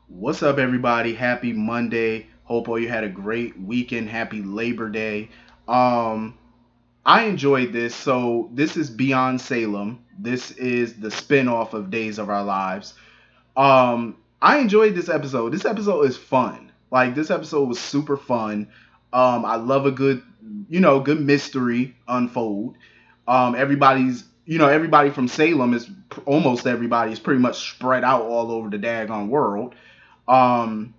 What's up, everybody? Happy Monday. Hope all you had a great weekend. Happy Labor Day. Um, I enjoyed this. So this is Beyond Salem. This is the spin-off of Days of Our Lives. I enjoyed this episode. This episode is fun. Like this episode was super fun. I love a good, good mystery unfold. Everybody from Salem is almost everybody is pretty much spread out all over the daggone world. Um,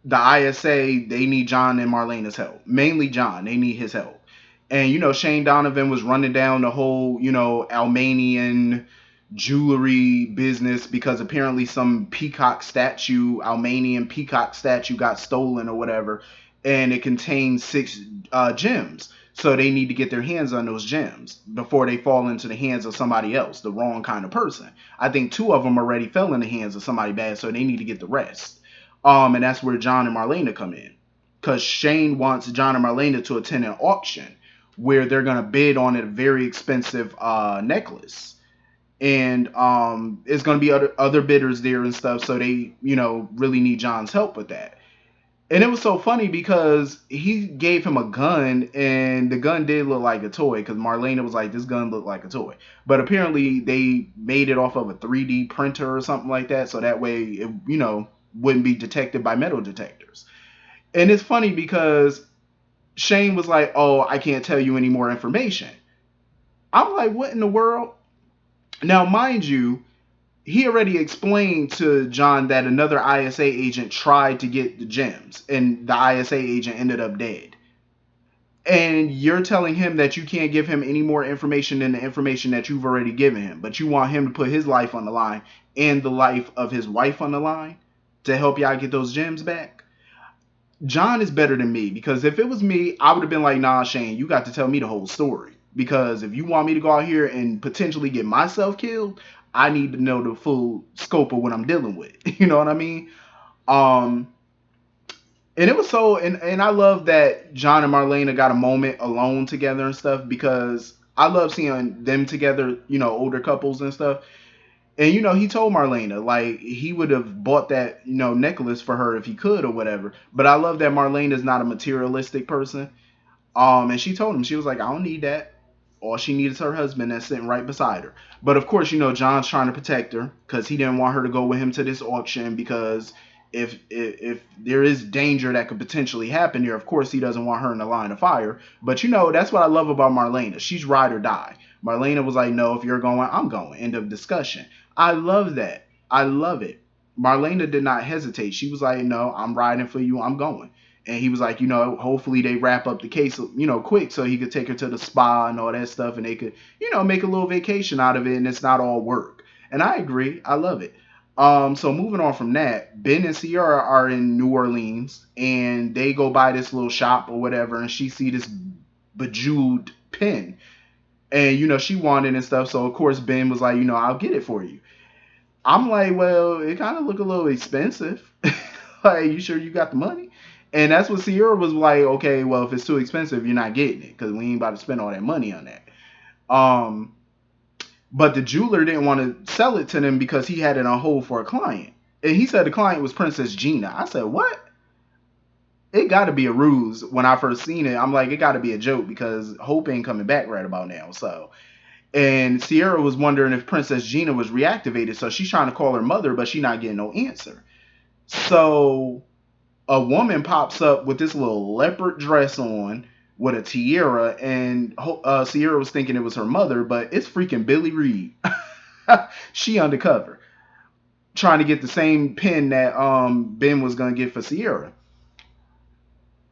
the ISA, they need John and Marlena's help. Mainly John, they need his help. And Shane Donovan was running down the whole, Almanian jewelry business because apparently some Almanian peacock statue got stolen or whatever, and it contains six gems. So they need to get their hands on those gems before they fall into the hands of somebody else, the wrong kind of person. I think two of them already fell in the hands of somebody bad, so they need to get the rest. And that's where John and Marlena come in, because Shane wants John and Marlena to attend an auction where they're gonna bid on a very expensive necklace, and it's gonna be other bidders there and stuff. So they really need John's help with that. And it was so funny because he gave him a gun, and the gun did look like a toy. Because Marlena was like, "This gun looked like a toy," but apparently they made it off of a 3D printer or something like that, so that way it wouldn't be detected by metal detectors. And it's funny because Shane was like, "Oh, I can't tell you any more information." I'm like, "What in the world?" Now, mind you, he already explained to John that another ISA agent tried to get the gems, and the ISA agent ended up dead. And you're telling him that you can't give him any more information than the information that you've already given him, but you want him to put his life on the line and the life of his wife on the line to help y'all get those gems back. John is better than me, because if it was me, I would have been like, "Nah, Shane, you got to tell me the whole story. Because if you want me to go out here and potentially get myself killed, I need to know the full scope of what I'm dealing with." You know what I mean? Um, and it was and I love that John and Marlena got a moment alone together and stuff, because I love seeing them together, older couples and stuff. And he told Marlena like he would have bought that necklace for her if he could or whatever. But I love that Marlena's not a materialistic person. And she told him, she was like, "I don't need that. All she needs is her husband that's sitting right beside her." But of course, John's trying to protect her because he didn't want her to go with him to this auction, because if there is danger that could potentially happen here, of course he doesn't want her in the line of fire. But that's what I love about Marlena. She's ride or die. Marlena was like, "No, if you're going, I'm going." End of discussion. I love that. I love it. Marlena did not hesitate. She was like, "No, I'm riding for you. I'm going." And he was like, hopefully they wrap up the case, quick, so he could take her to the spa and all that stuff, and they could, make a little vacation out of it, and it's not all work. And I agree, I love it. So moving on from that, Ben and Ciara are in New Orleans, and they go by this little shop or whatever, and she see this bejeweled pin, and she wanted and stuff. So of course Ben was like, "I'll get it for you." I'm like, "Well, it kind of look a little expensive." Like, "You sure you got the money?" And that's what Sierra was like, "Okay, well, if it's too expensive, you're not getting it, because we ain't about to spend all that money on that." Um, but the jeweler didn't want to sell it to them because he had it on hold for a client. And he said the client was Princess Gina. I said, "What?" It got to be a ruse. When I first seen it, I'm like, it got to be a joke, because Hope ain't coming back right about now. So, and Sierra was wondering if Princess Gina was reactivated. So she's trying to call her mother, but she's not getting no answer. So a woman pops up with this little leopard dress on with a tiara, and Sierra was thinking it was her mother, but it's freaking Billy Reed. She undercover, trying to get the same pin that Ben was gonna get for Sierra.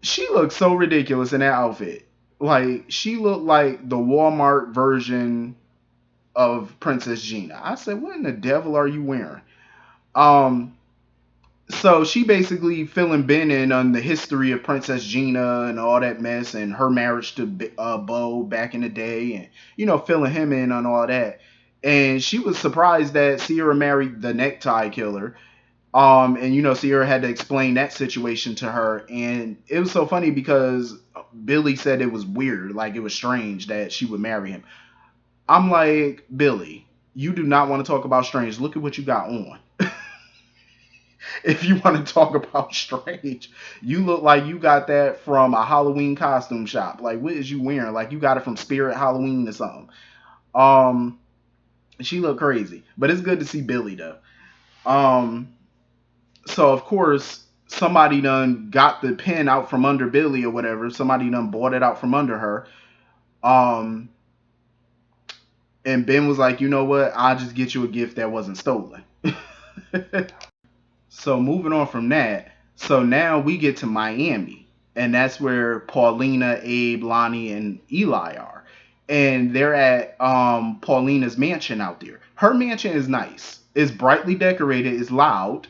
She looked so ridiculous in that outfit. Like, she looked like the Walmart version of Princess Gina. I said, "What in the devil are you wearing?" Um, so she basically filling Ben in on the history of Princess Gina and all that mess, and her marriage to Bo back in the day, and filling him in on all that. And she was surprised that Sierra married the necktie killer. And Sierra had to explain that situation to her, and it was so funny because Billy said it was weird, like it was strange that she would marry him. I'm like, "Billy, you do not want to talk about strange. Look at what you got on." If you want to talk about strange, you look like you got that from a Halloween costume shop. Like, what is you wearing? Like, you got it from Spirit Halloween or something. Um, she looked crazy, but it's good to see Billy though. Um, so of course somebody done got the pen out from under Billy or whatever. Somebody done bought it out from under her. Um, and Ben was like, you know what? I'll just get you a gift that wasn't stolen. So moving on from that, so now we get to Miami, and that's where Paulina, Abe, Lonnie, and Eli are, and they're at Paulina's mansion out there. Her mansion is nice. It's brightly decorated. It's loud.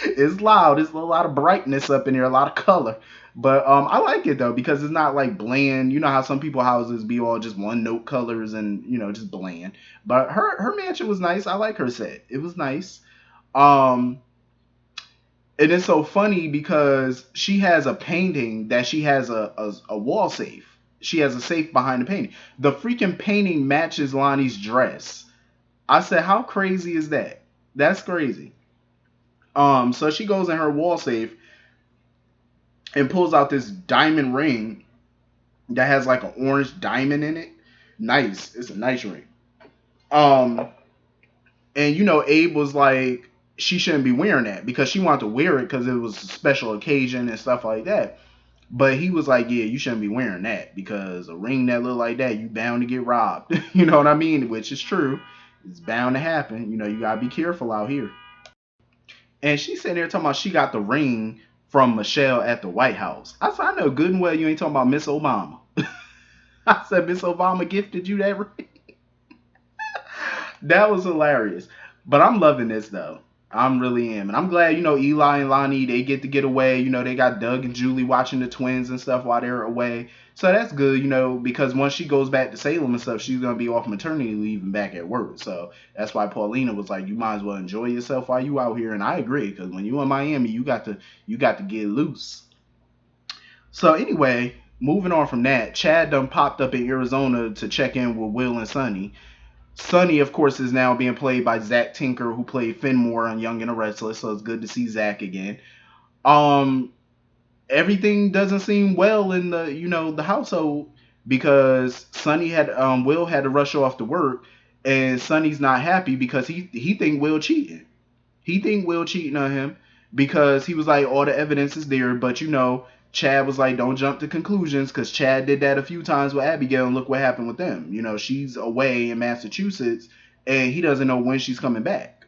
It's loud. There's a lot of brightness up in there, a lot of color. But I like it though because it's not like bland. You know how some people houses be all just one note colors and just bland. But her mansion was nice. I like her set. It was nice. Um, and it's so funny because she has a painting that she has a wall safe. She has a safe behind the painting. The freaking painting matches Lonnie's dress. I said, how crazy is that? That's crazy. So she goes in her wall safe and pulls out this diamond ring that has like an orange diamond in it. Nice. It's a nice ring. Um, and Abe was like, she shouldn't be wearing that because she wanted to wear it because it was a special occasion and stuff like that. But he was like, yeah, you shouldn't be wearing that because a ring that look like that, you bound to get robbed. You know what I mean? Which is true. It's bound to happen. You gotta be careful out here. And she's sitting there talking about she got the ring from Michelle at the White House. I said, I know good and well you ain't talking about Miss Obama. I said, Miss Obama gifted you that ring. That was hilarious. But I'm loving this though. I'm really am. And I'm glad, Eli and Lonnie, they get away. They got Doug and Julie watching the twins and stuff while they're away. So that's good, because once she goes back to Salem and stuff, she's going to be off maternity leave and back at work. So that's why Paulina was like, you might as well enjoy yourself while you out here. And I agree, because when you in Miami, you got to get loose. So anyway, moving on from that, Chad done popped up in Arizona to check in with Will and Sonny. Sonny, of course, is now being played by Zach Tinker, who played Fenmore on Young and the Restless. So it's good to see Zach again. Um, Everything doesn't seem well in the household because Sonny had Will had to rush off to work, and Sonny's not happy because he think Will cheating. He think Will cheating on him because he was like, all the evidence is there, but Chad was like, don't jump to conclusions because Chad did that a few times with Abigail, and look what happened with them. She's away in Massachusetts, and he doesn't know when she's coming back,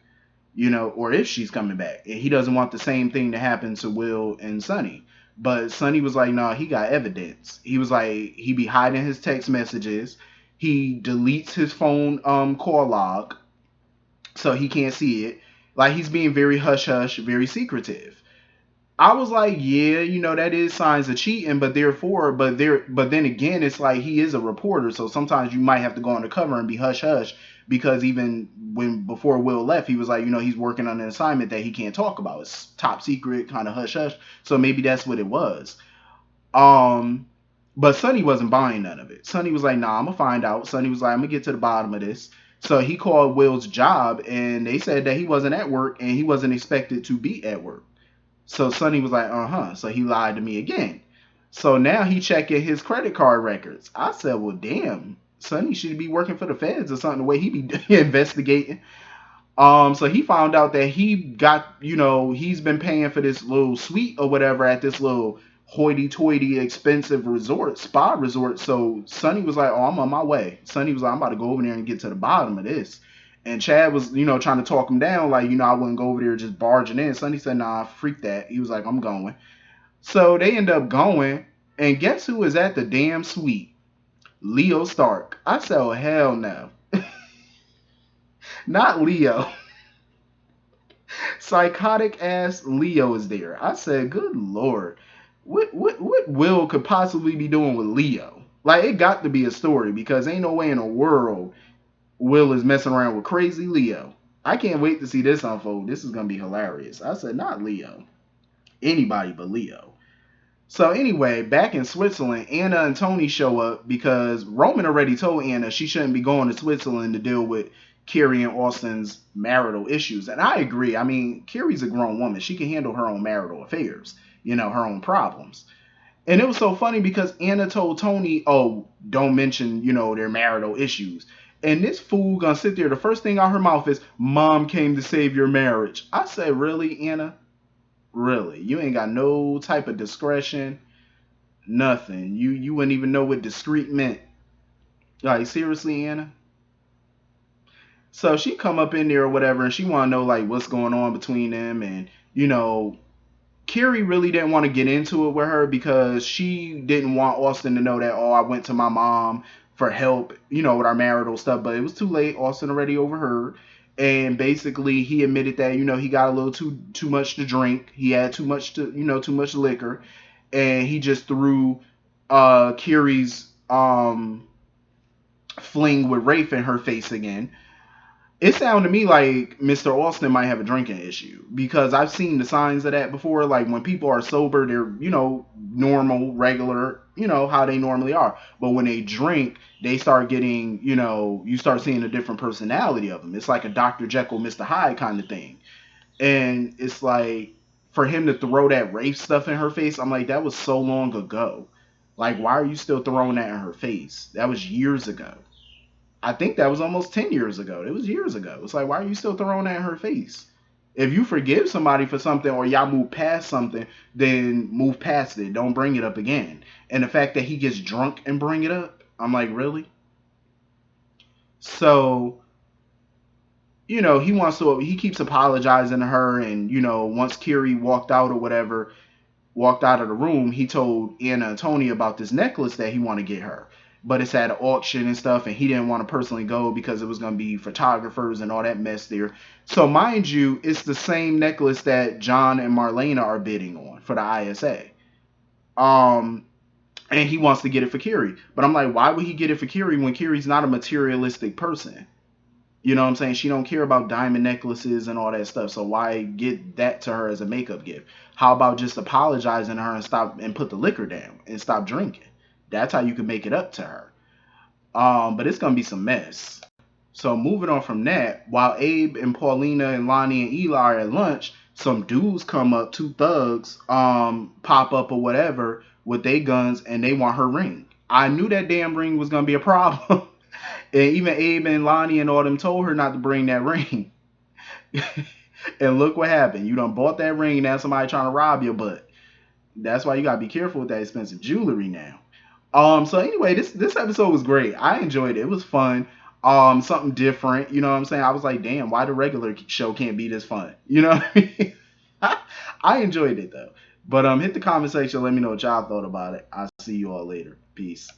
or if she's coming back. And he doesn't want the same thing to happen to Will and Sonny. But Sonny was like, no, he got evidence. He was like, he be hiding his text messages. He deletes his phone call log so he can't see it. Like, he's being very hush hush, very secretive. I was like, yeah, that is signs of cheating, but then again, it's like he is a reporter, so sometimes you might have to go undercover and be hush hush because even before Will left, he was like, he's working on an assignment that he can't talk about. It's top secret, kind of hush hush. So maybe that's what it was. Um, but Sonny wasn't buying none of it. Sonny was like, nah, I'm gonna find out. Sonny was like, I'm gonna get to the bottom of this. So he called Will's job, and they said that he wasn't at work and he wasn't expected to be at work. So Sonny was like, uh-huh. So he lied to me again. So now he checking his credit card records. I said, well, damn, Sonny should be working for the feds or something the way he be investigating. So he found out that he got, he's been paying for this little suite or whatever at this little hoity-toity expensive spa resort. So Sonny was like, oh, I'm on my way. Sonny was like, I'm about to go over there and get to the bottom of this. And Chad was, trying to talk him down, like, I wouldn't go over there just barging in. Sonny said, nah, freak that. He was like, I'm going. So they end up going, and guess who is at the damn suite? Leo Stark. I said, oh, hell no. Not Leo. Psychotic ass Leo is there. I said, good lord. What Will could possibly be doing with Leo? Like, it got to be a story because ain't no way in the world Will is messing around with crazy Leo. I can't wait to see this unfold. This is going to be hilarious. I said, not Leo. Anybody but Leo. So anyway, back in Switzerland, Anna and Tony show up because Roman already told Anna she shouldn't be going to Switzerland to deal with Carrie and Austin's marital issues. And I agree. I mean, Carrie's a grown woman. She can handle her own marital affairs, her own problems. And it was so funny because Anna told Tony, oh, don't mention, their marital issues. And this fool gonna sit there. The first thing out her mouth is, Mom came to save your marriage. I said, really, Anna? Really? You ain't got no type of discretion, nothing. You wouldn't even know what discreet meant. Like, seriously, Anna? So she come up in there or whatever, and she want to know like what's going on between them, and Carrie really didn't want to get into it with her because she didn't want Austin to know that, oh, I went to my mom for help, with our marital stuff. But it was too late. Austin already overheard. And basically he admitted that, he got a little too much to drink. He had too much liquor. And he just threw Carrie's fling with Rafe in her face again. It sounded to me like Mr. Austin might have a drinking issue because I've seen the signs of that before. Like when people are sober, they're, normal, regular, how they normally are. But when they drink, they start getting, you start seeing a different personality of them. It's like a Dr. Jekyll, Mr. Hyde kind of thing. And it's like for him to throw that rape stuff in her face, I'm like, that was so long ago. Like, why are you still throwing that in her face? That was years ago. I think that was almost 10 years ago. It was years ago. It's like, why are you still throwing that in her face? If you forgive somebody for something or y'all move past something, then move past it. Don't bring it up again. And the fact that he gets drunk and bring it up, I'm like, really? So, he keeps apologizing to her. And, once Kiri walked out or whatever, walked out of the room, he told Anna and Tony about this necklace that he want to get her. But it's at an auction and stuff, and he didn't want to personally go because it was going to be photographers and all that mess there. So mind you, it's the same necklace that John and Marlena are bidding on for the ISA. And he wants to get it for Kiri. But I'm like, why would he get it for Kiri when Kiri's not a materialistic person? You know what I'm saying? She don't care about diamond necklaces and all that stuff. So why get that to her as a makeup gift? How about just apologizing to her and stop and put the liquor down and stop drinking? That's how you can make it up to her. But it's gonna be some mess. So moving on from that, while Abe and Paulina and Lonnie and Eli are at lunch, some dudes come up, two thugs, pop up or whatever with their guns, and they want her ring. I knew that damn ring was gonna be a problem. And even Abe and Lonnie and all them told her not to bring that ring. And look what happened. You done bought that ring, now somebody trying to rob your butt. That's why you gotta be careful with that expensive jewelry now. So anyway, this episode was great. I enjoyed it. It was fun. Something different. You know what I'm saying? I was like, damn, why the regular show can't be this fun? You know what I mean? I enjoyed it though. But hit the comment section. Let me know what y'all thought about it. I'll see you all later. Peace.